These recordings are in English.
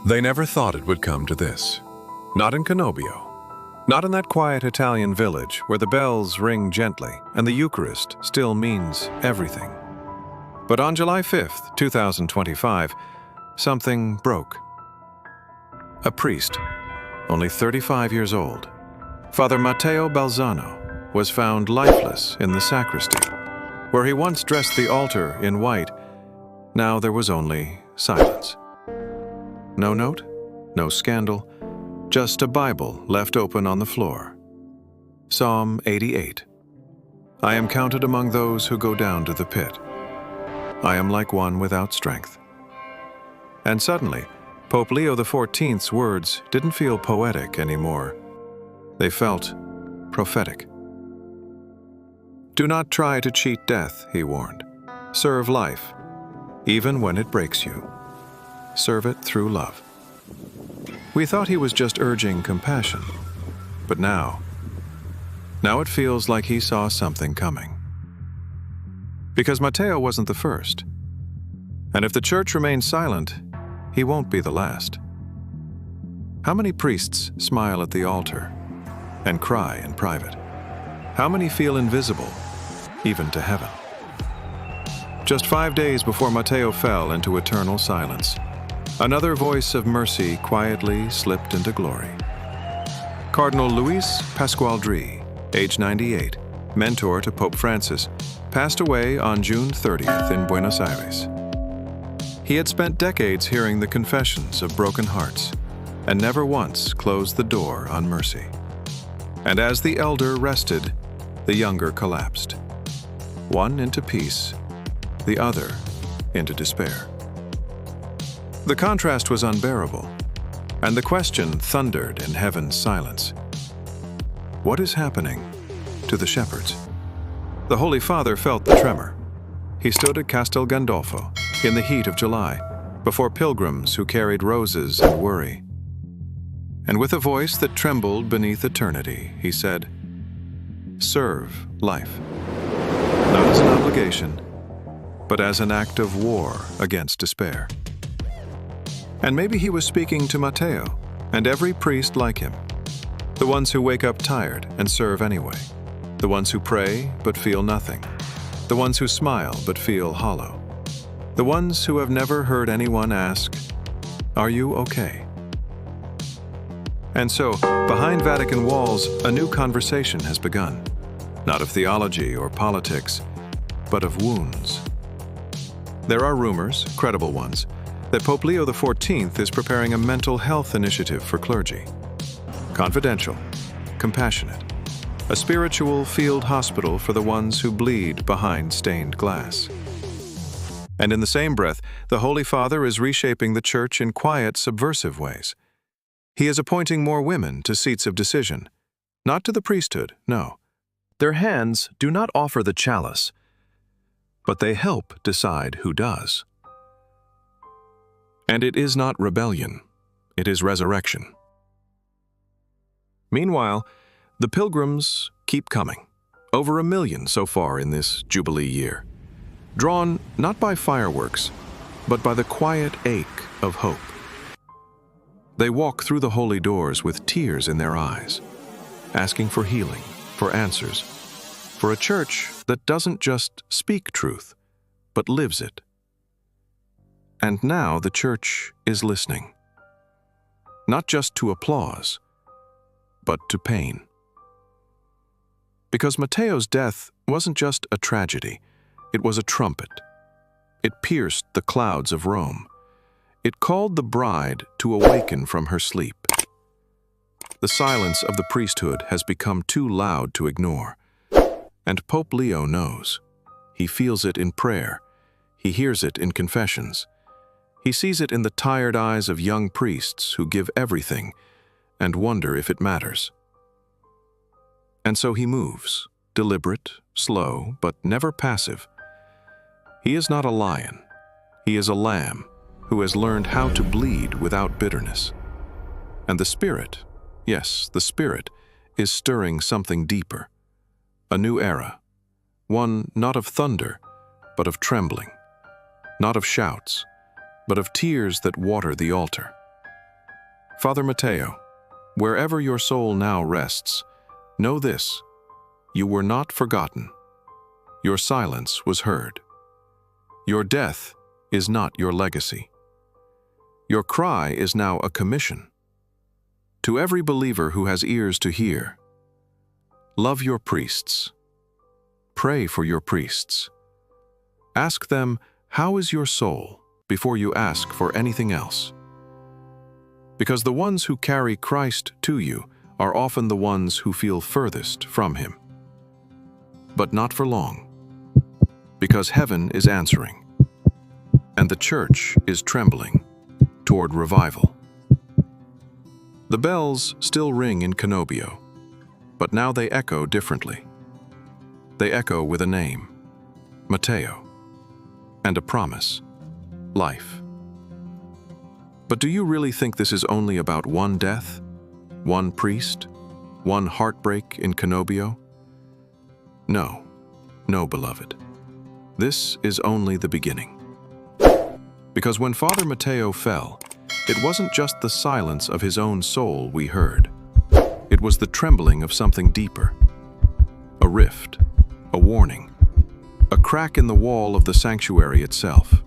They never thought it would come to this. Not in Cannobio. Not in that quiet Italian village where the bells ring gently and the Eucharist still means everything. But on July 5th, 2025, something broke. A priest, only 35 years old, Father Matteo Balzano, was found lifeless in the sacristy. Where he once dressed the altar in white, now there was only silence. No note, no scandal, just a Bible left open on the floor. Psalm 88. I am counted among those who go down to the pit. I am like one without strength. And suddenly, Pope Leo XIV's words didn't feel poetic anymore. They felt prophetic. Do not try to cheat death, he warned. Serve life, even when it breaks you. Serve it through love. We thought he was just urging compassion, but now it feels like he saw something coming. Because Matteo wasn't the first. And if the church remains silent, he won't be the last. How many priests smile at the altar and cry in private? How many feel invisible, even to heaven? Just 5 days before Matteo fell into eternal silence, another voice of mercy quietly slipped into glory. Cardinal Luis Pasqualdri, age 98, mentor to Pope Francis, passed away on June 30th in Buenos Aires. He had spent decades hearing the confessions of broken hearts and never once closed the door on mercy. And as the elder rested, the younger collapsed. One into peace, the other into despair. The contrast was unbearable, and the question thundered in heaven's silence. What is happening to the shepherds? The Holy Father felt the tremor. He stood at Castel Gandolfo in the heat of July, before pilgrims who carried roses and worry. And with a voice that trembled beneath eternity, he said, serve life, not as an obligation, but as an act of war against despair. And maybe he was speaking to Matteo and every priest like him, the ones who wake up tired and serve anyway, the ones who pray but feel nothing, the ones who smile but feel hollow, the ones who have never heard anyone ask, are you okay? And so, behind Vatican walls, a new conversation has begun, not of theology or politics, but of wounds. There are rumors, credible ones, that Pope Leo XIV is preparing a mental health initiative for clergy. Confidential, compassionate, a spiritual field hospital for the ones who bleed behind stained glass. And in the same breath, the Holy Father is reshaping the Church in quiet, subversive ways. He is appointing more women to seats of decision, not to the priesthood, no. Their hands do not offer the chalice, but they help decide who does. And it is not rebellion, it is resurrection. Meanwhile, the pilgrims keep coming, over 1 million so far in this Jubilee year, drawn not by fireworks, but by the quiet ache of hope. They walk through the holy doors with tears in their eyes, asking for healing, for answers, for a church that doesn't just speak truth, but lives it. And now the church is listening, not just to applause, but to pain. Because Matteo's death wasn't just a tragedy, it was a trumpet. It pierced the clouds of Rome. It called the bride to awaken from her sleep. The silence of the priesthood has become too loud to ignore, and Pope Leo knows. He feels it in prayer. He hears it in confessions. He sees it in the tired eyes of young priests who give everything and wonder if it matters. And so he moves, deliberate, slow, but never passive. He is not a lion. He is a lamb who has learned how to bleed without bitterness. And the Spirit, yes, the Spirit, is stirring something deeper. A new era, one not of thunder, but of trembling, not of shouts, but of tears that water the altar. Father Matteo, wherever your soul now rests, know this: you were not forgotten. Your silence was heard. Your death is not your legacy. Your cry is now a commission. To every believer who has ears to hear, love your priests. Pray for your priests. Ask them, "How is your soul?" before you ask for anything else. Because the ones who carry Christ to you are often the ones who feel furthest from Him. But not for long, because heaven is answering, and the church is trembling toward revival. The bells still ring in Cannobio, but now they echo differently. They echo with a name, Matteo, and a promise, life. But do you really think this is only about one death, one priest, one heartbreak in Cannobio? No, no, beloved. This is only the beginning. Because when Father Matteo fell, it wasn't just the silence of his own soul we heard. It was the trembling of something deeper. A rift, a warning, a crack in the wall of the sanctuary itself.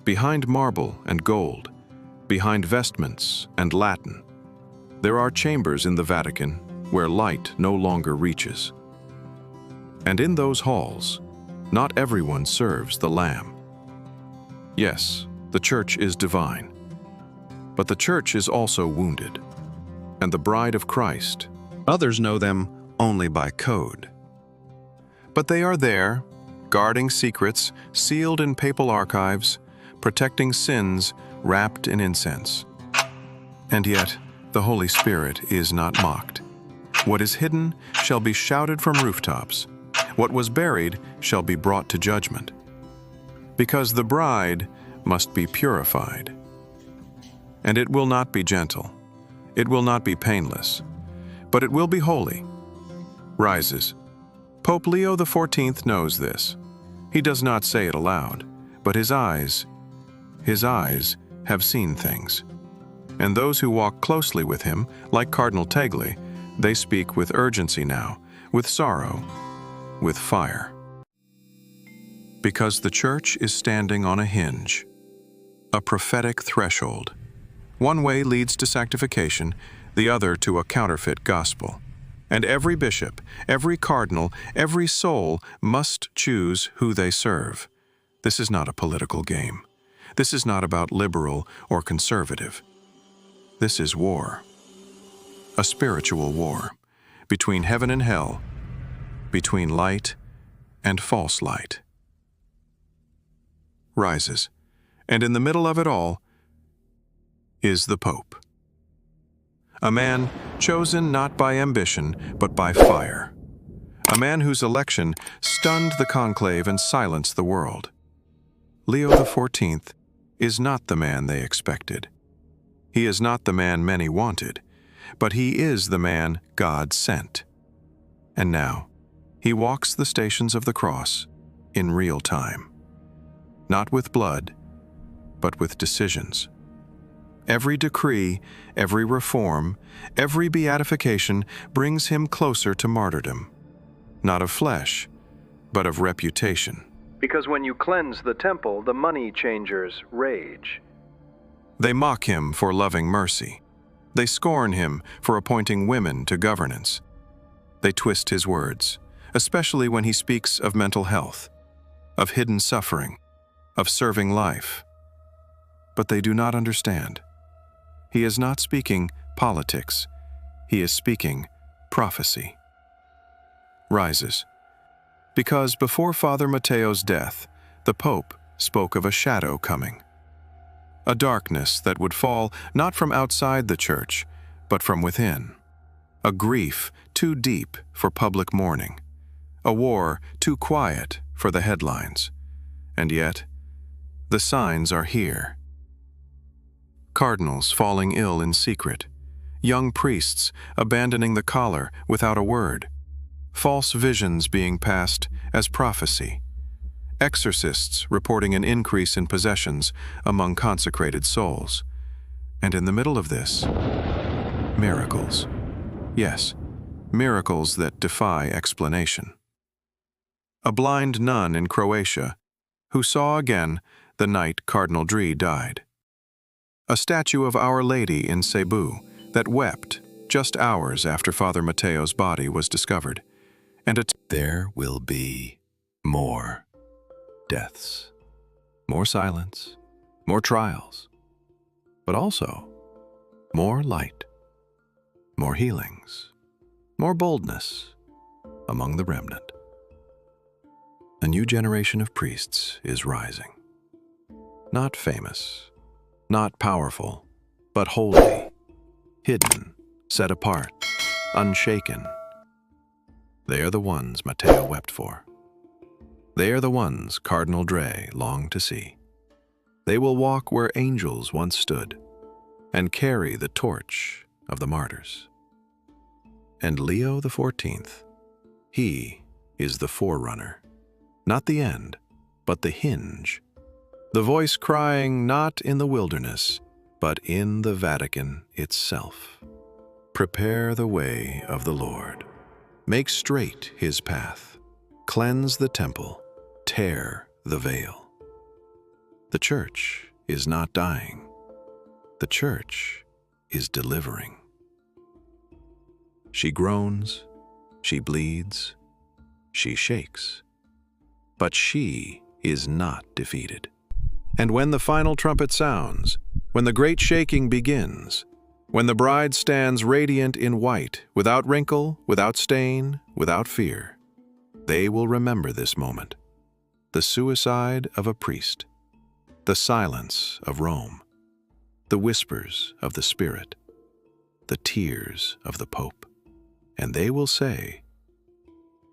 Behind marble and gold, behind vestments and Latin, there are chambers in the Vatican where light no longer reaches. And in those halls, not everyone serves the Lamb. Yes, the church is divine, but the church is also wounded, and the bride of Christ, others know them only by code. But they are there, guarding secrets, sealed in papal archives, protecting sins wrapped in incense. And yet, the Holy Spirit is not mocked. What is hidden shall be shouted from rooftops. What was buried shall be brought to judgment. Because the bride must be purified. And it will not be gentle. It will not be painless. But it will be holy. Rises. Pope Leo XIV knows this. He does not say it aloud, but his eyes have seen things. And those who walk closely with him, like Cardinal Tegli, they speak with urgency now, with sorrow, with fire. Because the church is standing on a hinge, a prophetic threshold. One way leads to sanctification, the other to a counterfeit gospel. And every bishop, every cardinal, every soul must choose who they serve. This is not a political game. This is not about liberal or conservative. This is war. A spiritual war between heaven and hell, between light and false light. Rises, and in the middle of it all is the Pope. A man chosen not by ambition, but by fire. A man whose election stunned the conclave and silenced the world. Leo XIV is not the man they expected. He is not the man many wanted, but he is the man God sent. And now, he walks the stations of the cross in real time. Not with blood, but with decisions. Every decree, every reform, every beatification brings him closer to martyrdom, not of flesh, but of reputation. Because when you cleanse the temple, the money changers rage. They mock him for loving mercy. They scorn him for appointing women to governance. They twist his words, especially when he speaks of mental health, of hidden suffering, of serving life. But they do not understand. He is not speaking politics. He is speaking prophecy. Rises. Because before Father Matteo's death, the Pope spoke of a shadow coming. A darkness that would fall not from outside the church, but from within. A grief too deep for public mourning. A war too quiet for the headlines. And yet, the signs are here. Cardinals falling ill in secret. Young priests abandoning the collar without a word. False visions being passed as prophecy. Exorcists reporting an increase in possessions among consecrated souls. And in the middle of this, miracles. Yes, miracles that defy explanation. A blind nun in Croatia who saw again the night Cardinal Dre died. A statue of Our Lady in Cebu that wept just hours after Father Mateo's body was discovered. And there will be more deaths, more silence, more trials, but also more light, more healings, more boldness among the remnant. A new generation of priests is rising. Not famous, not powerful, but holy, hidden, set apart, unshaken. They are the ones Mateo wept for. They are the ones Cardinal Dre longed to see. They will walk where angels once stood and carry the torch of the martyrs. And Leo XIV, he is the forerunner, not the end, but the hinge, the voice crying not in the wilderness, but in the Vatican itself. Prepare the way of the Lord. Make straight his path. Cleanse the temple. Tear the veil. The church is not dying. The church is delivering. She groans, she bleeds, she shakes, but she is not defeated. And when the final trumpet sounds, when the great shaking begins, when the bride stands radiant in white, without wrinkle, without stain, without fear, they will remember this moment. The suicide of a priest, the silence of Rome, the whispers of the Spirit, the tears of the Pope. And they will say,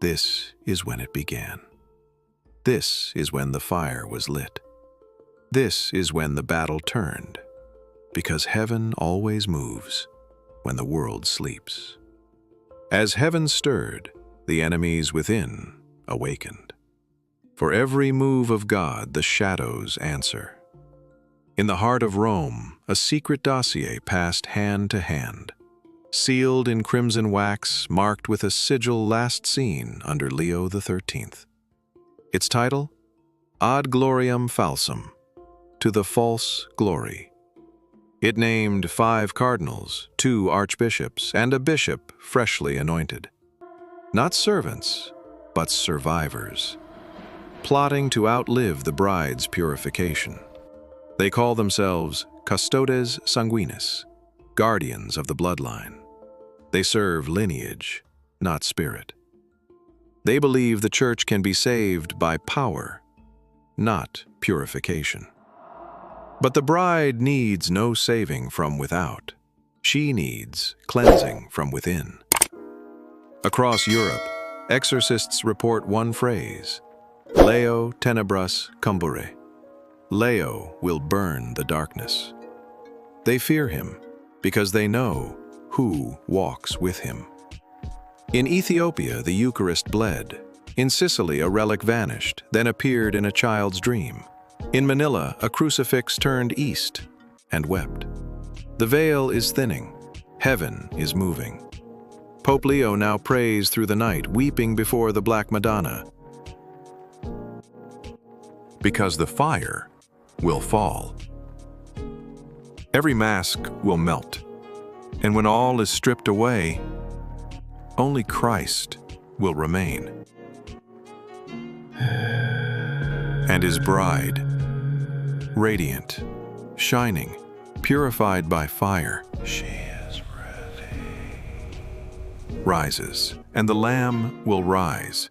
this is when it began. This is when the fire was lit. This is when the battle turned, because heaven always moves when the world sleeps. As heaven stirred, the enemies within awakened. For every move of God, the shadows answer. In the heart of Rome, a secret dossier passed hand to hand, sealed in crimson wax, marked with a sigil last seen under Leo XIII. Its title, Ad Gloriam Falsum, to the false glory. It named 5 cardinals, 2 archbishops, and a bishop freshly anointed. Not servants, but survivors, plotting to outlive the bride's purification. They call themselves Custodes Sanguinis, guardians of the bloodline. They serve lineage, not spirit. They believe the church can be saved by power, not purification. But the bride needs no saving from without. She needs cleansing from within. Across Europe, exorcists report one phrase, Leo tenebras cumbere. Leo will burn the darkness. They fear him because they know who walks with him. In Ethiopia, the Eucharist bled. In Sicily, a relic vanished, then appeared in a child's dream. In Manila, a crucifix turned east and wept. The veil is thinning. Heaven is moving. Pope Leo now prays through the night, weeping before the Black Madonna, because the fire will fall. Every mask will melt, and when all is stripped away, only Christ will remain. And his bride, radiant, shining, purified by fire, she is ready, rises, and the Lamb will rise,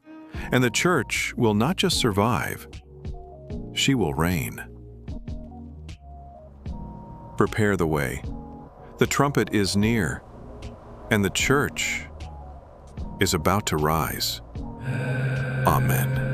and the church will not just survive, she will reign. Prepare the way. The trumpet is near, and the church is about to rise. Amen.